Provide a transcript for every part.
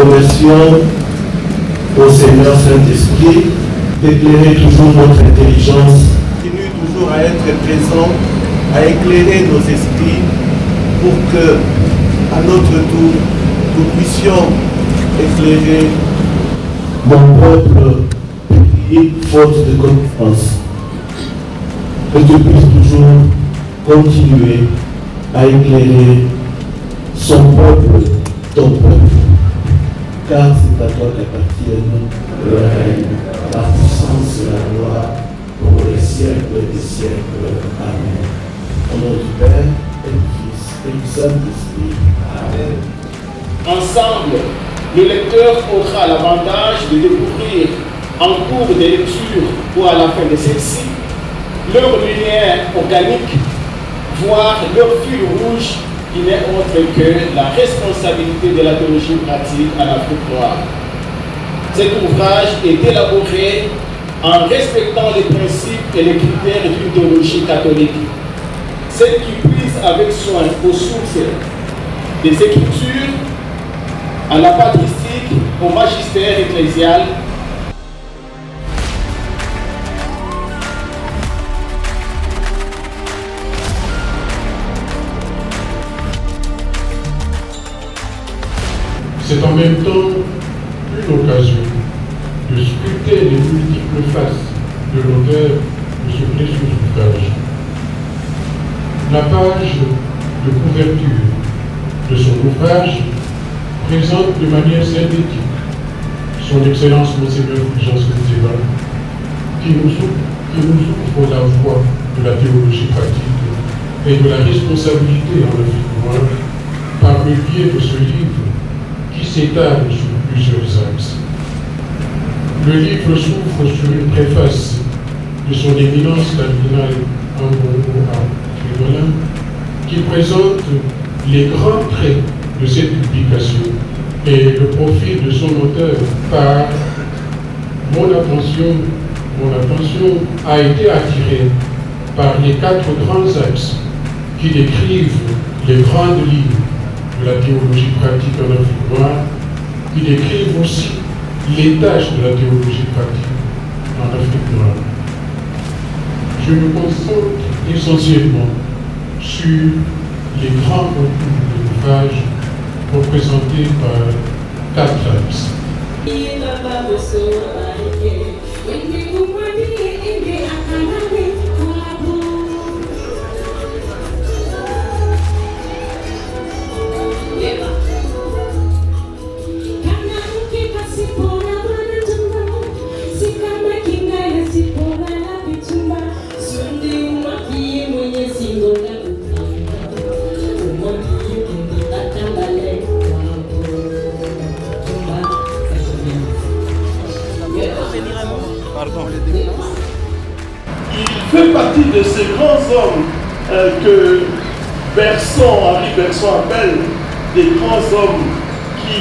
remercions au Seigneur Saint-Esprit d'éclairer toujours notre intelligence. Continue toujours à être présent, à éclairer nos esprits pour que, à notre tour, nous puissions éclairer mon peuple pétri, faute de connaissance. Que tu puisses toujours continuer à éclairer son peuple, ton peuple, car c'est à toi qu'appartiennent le règne, la puissance et la gloire pour les siècles des siècles. Amen. Au nom du Père et du Fils et du Saint-Esprit. Amen. Ensemble, le lecteur aura l'avantage de découvrir en cours de lecture ou à la fin de celle-ci leur lumière organique, voire leur fil rouge qui n'est autre que la responsabilité de la théologie pratique en Afrique noire. Cet ouvrage est élaboré en respectant les principes et les critères d'une théologie catholique, celle qui puise avec soin aux sources des Écritures, à la patristique, au magistère ecclésial. C'est en même temps une occasion de scruter les multiples faces de l'auteur de ce précieux ouvrage. La page de couverture de son ouvrage présente de manière synthétique son Excellence Monseigneur Fulgence Nteba, qui nous ouvre la voie de la théologie pratique et de la responsabilité en Afrique noire par le biais de ce livre qui s'étale sur plusieurs axes. Le livre s'ouvre sur une préface de son éminence cardinal Ambongo qui présente les grands traits de cette publication et le profil de son auteur. Par mon attention a été attirée par les 4 grands axes qui décrivent les grandes lignes de la théologie pratique en Afrique noire, qui décrivent aussi les tâches de la théologie pratique en Afrique noire. Je me concentre essentiellement sur les grands contours de l'ouvrage représentés par 4 axes. Il fait partie de ces grands hommes que Henri Bergson appelle des grands hommes qui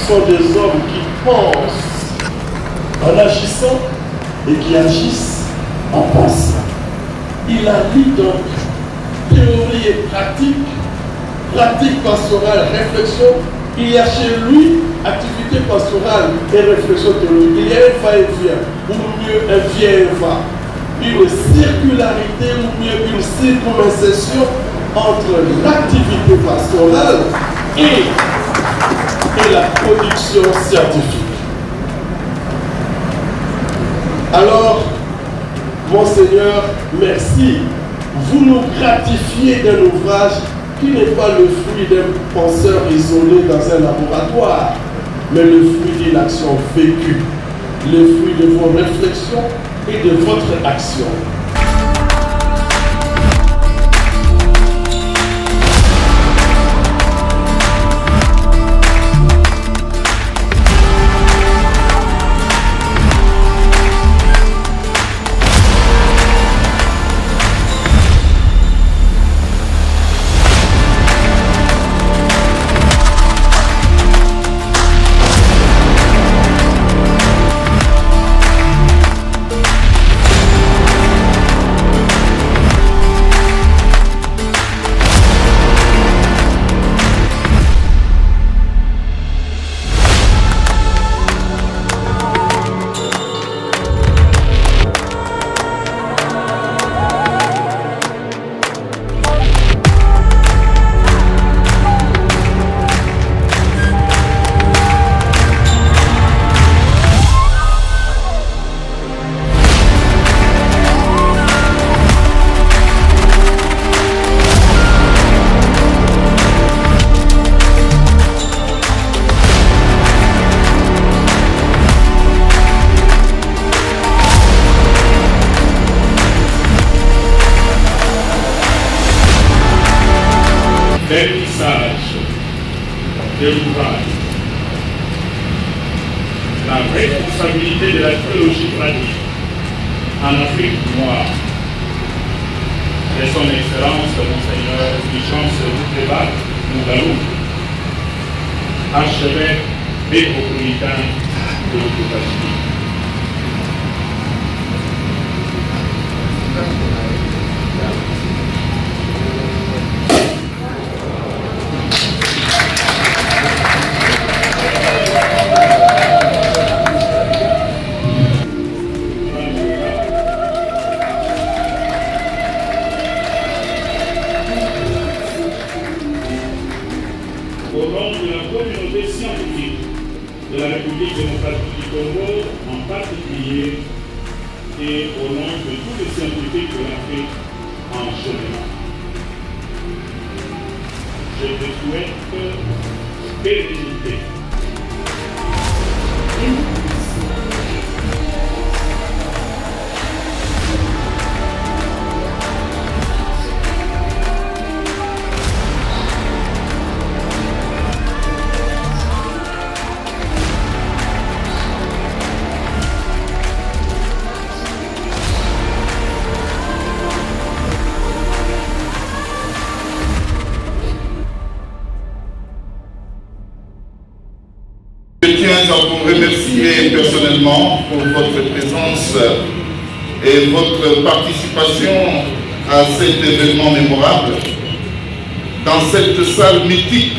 sont des hommes qui pensent en agissant et qui agissent en pensant. Il allie donc théorie et pratique, pratique pastorale, réflexion. Il y a chez lui activité pastorale et réflexion théologique. Il y a un va-et-vient, ou mieux un vient-et-va. Une circularité, ou mieux une circumcision entre l'activité pastorale et la production scientifique. Alors, Monseigneur, merci. Vous nous gratifiez d'un ouvrage qui n'est pas le fruit d'un penseur isolé dans un laboratoire, mais le fruit d'une action vécue, le fruit de vos réflexions et de votre action. vernissage de l'ouvrage. La responsabilité de la théologie pratique en Afrique noire de son Excellence Monseigneur Fulgence Muteba Mugalou, archevêque métropolitain de l'Occupation. Au nom de la communauté scientifique de la République démocratique du Congo en particulier et au nom de tous les scientifiques de l'Afrique en général. Je te souhaite pérennité. Je tiens à vous remercier personnellement pour votre présence et votre participation à cet événement mémorable dans cette salle mythique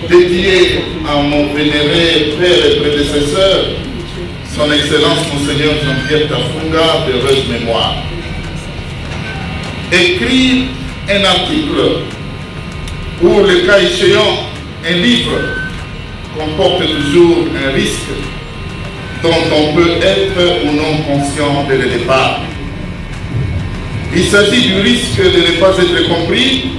dédiée à mon vénéré père et prédécesseur, son Excellence Monseigneur Jean-Pierre Tafunga, d'heureuse mémoire. Écrire un article ou, le cas échéant, un livre comporte toujours un risque dont on peut être ou non conscient dès le départ. Il s'agit du risque de ne pas être compris,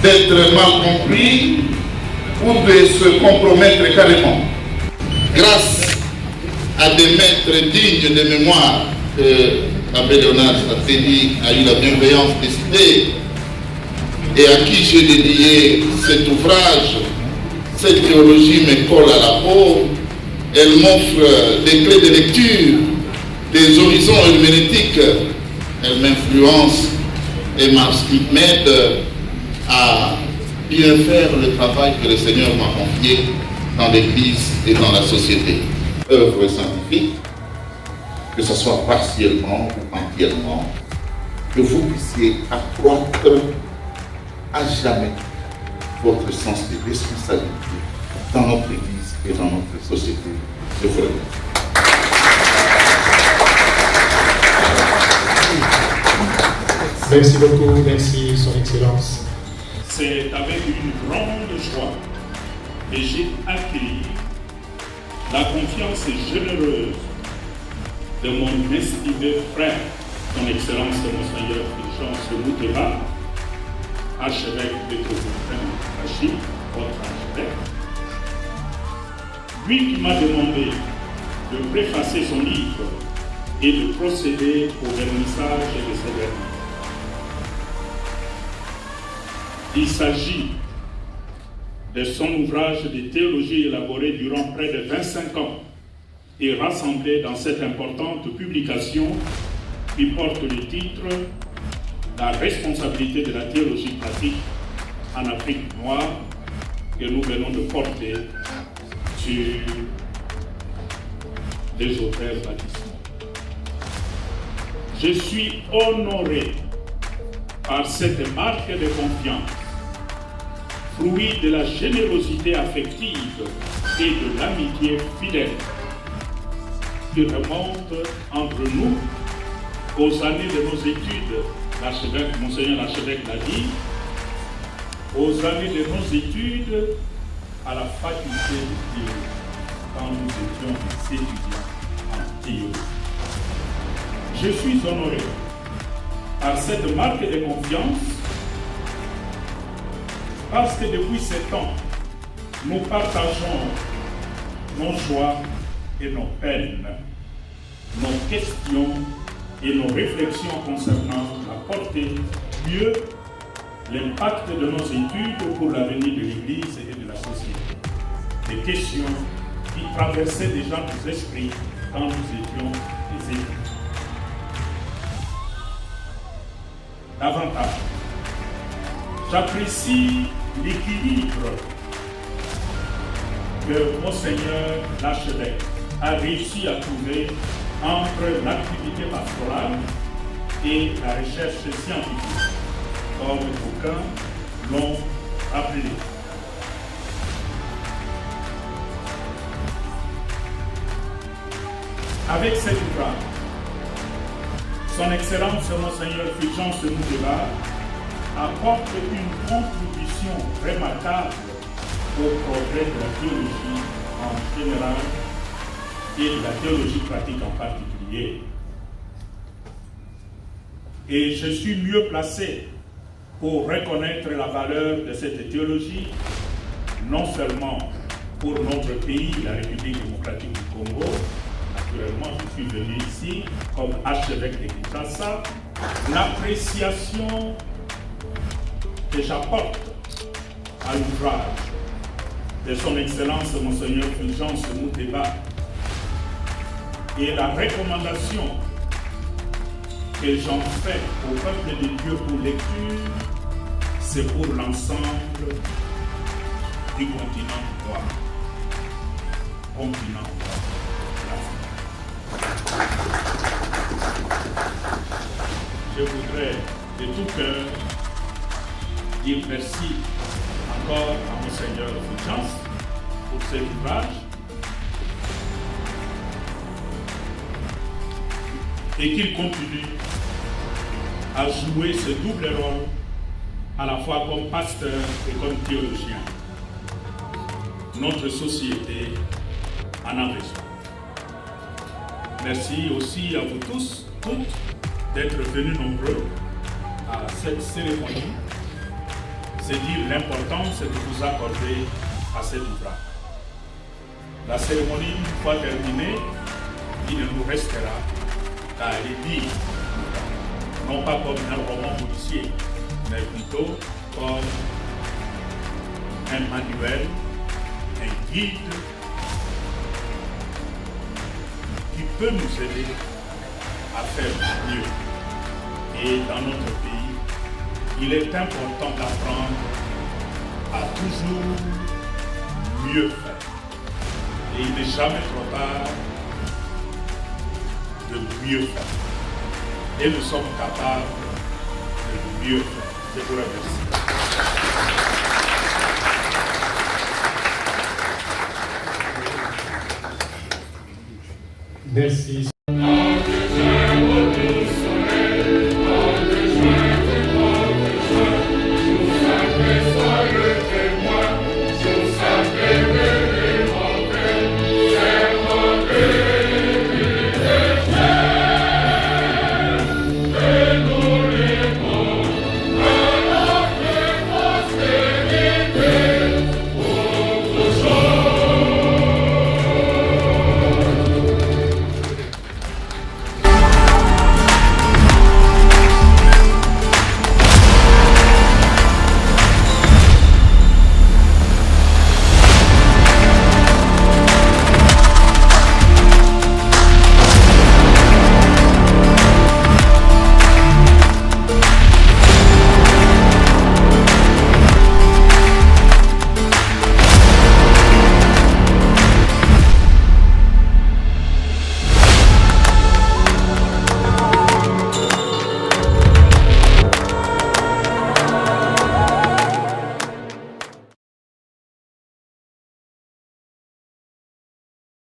d'être mal compris ou de se compromettre carrément. Grâce à des maîtres dignes de mémoire que l'abbé Léonard Sateli a eu la bienveillance de citer et à qui j'ai dédié cet ouvrage, cette théologie me colle à la peau. Elle m'offre des clés de lecture, des horizons herméneutiques. Elle m'influence et m'aide à bien faire le travail que le Seigneur m'a confié dans l'Église et dans la société. Œuvre scientifique, que ce soit partiellement ou entièrement, que vous puissiez accroître à jamais votre sens de responsabilité dans notre Église et dans notre société. Je vous remercie. Merci beaucoup, merci Son Excellence. C'est avec une grande joie que j'ai accueilli la confiance généreuse de mon estimé frère, Son Excellence Monseigneur Fulgence Muteba, archevêque métropolitain de Kashi, votre archevêque, lui qui m'a demandé de préfacer son livre et de procéder au vernissage de ses derniers. Il s'agit de son ouvrage de théologie élaboré durant près de 25 ans et rassemblé dans cette importante publication qui porte le titre « La responsabilité de la théologie pratique en Afrique noire » que nous venons de porter sur les auteurs baptismaux. Je suis honoré par cette marque de confiance, fruit de la générosité affective et de l'amitié fidèle qui remonte entre nous aux années de nos études, l'archevêque, Monseigneur l'archevêque l'a dit, aux années de nos études à la faculté de théologie, quand nous étions des étudiants en théologie. Je suis honoré par cette marque de confiance parce que depuis 7 ans, nous partageons nos joies et nos peines, nos questions et nos réflexions concernant la portée mieux l'impact de nos études pour l'avenir de l'Église et de la société. Des questions qui traversaient déjà nos esprits quand nous étions des étudiants. Davantage, j'apprécie l'équilibre que Monseigneur l'archevêque a réussi à trouver entre l'activité pastorale et la recherche scientifique, comme d'aucuns l'ont rappelé. Avec cet ouvrage, Son Excellence Monseigneur Fulgence Mouteba apporte une contribution remarquable au progrès de la théologie en général et de la théologie pratique en particulier. Et je suis mieux placé pour reconnaître la valeur de cette théologie, non seulement pour notre pays, la République démocratique du Congo. Naturellement, je suis venu ici comme archevêque de Kinshasa. L'appréciation que j'apporte à l'ouvrage de Son Excellence Monseigneur Fulgence Mouteba et la recommandation que j'en fais au peuple de Dieu pour lecture, c'est pour l'ensemble du continent noir. Continent noir. Je voudrais de tout cœur dire merci encore à Monseigneur Fulgence pour cet ouvrage et qu'il continue à jouer ce double rôle à la fois comme pasteur et comme théologien. Notre société en a besoin. Merci aussi à vous tous, toutes, d'être venus nombreux à cette cérémonie. C'est dire l'importance que vous accordez à cet ouvrage. La cérémonie, une fois terminée, il ne nous restera qu'à aller lire, non pas comme un roman policier, mais plutôt comme un manuel, un guide qui peut nous aider à faire mieux. Et dans notre pays, il est important d'apprendre à toujours mieux faire. Et il n'est jamais trop tard de mieux faire. Et nous sommes capables de mieux faire. Je vous remercie. Merci.